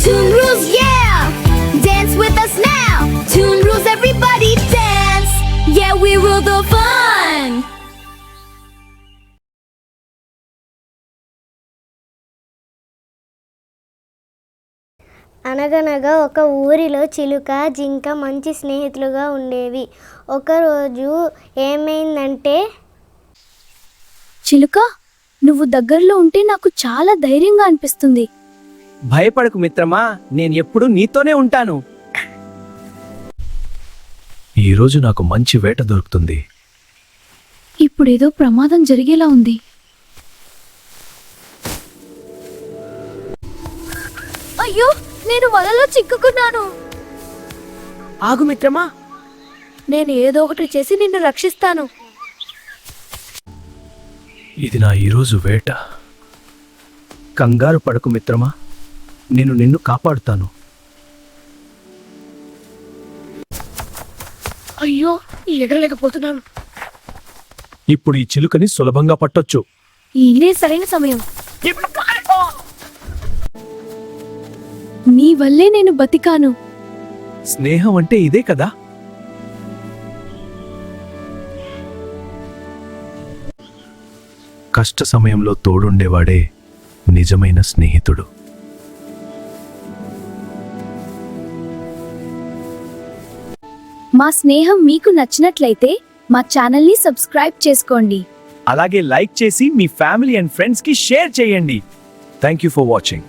Toon Rules, yeah! Dance with us now! Toon Rules, everybody dance! Yeah, we rule the fun! అనగనగా ఒక ఊరిలో చిలుక జింక మంచి స్నేహితులుగా ఉండేవి. ఒకరోజు ఏమైందంటే, చిలుక, నువ్వు దగ్గరలో ఉంటే నాకు చాలా ధైర్యంగా అనిపిస్తుంది. భయపడకు మిత్రమా, నేను ఎప్పుడూ నీతోనే ఉంటాను. ఈరోజు నాకు మంచి వేట దొరుకుతుంది. ఇప్పుడేదో ప్రమాదం జరిగేలా ఉంది. అయ్యో, నేను వలలో చిక్కుకున్నాను. ఆగు మిత్రమా, నేను ఏదో ఒకటి చేసి నిన్ను రక్షిస్తాను. ఇది నా ఈరోజు వేట. కంగారు పడకు మిత్రమా, నేను నిన్ను కాపాడుతాను. అయ్యో, ఎగరలేకపోతున్నాను. ఇప్పుడు ఈ చిలుకని సులభంగా పట్టొచ్చు. ఇదే సరైన సమయం. నీ వల్లే నేను బతికాను. స్నేహం అంటే ఇదే కదా. కష్ట సమయంలో తోడుండేవాడే నిజమైన స్నేహితుడు. మా స్నేహం మీకు నచ్చినట్లయితే మా ఛానల్ని సబ్స్క్రైబ్ చేసుకోండి. అలాగే లైక్ చేసి మీ ఫ్యామిలీ అండ్ ఫ్రెండ్స్కి షేర్ చేయండి. Thank you for watching.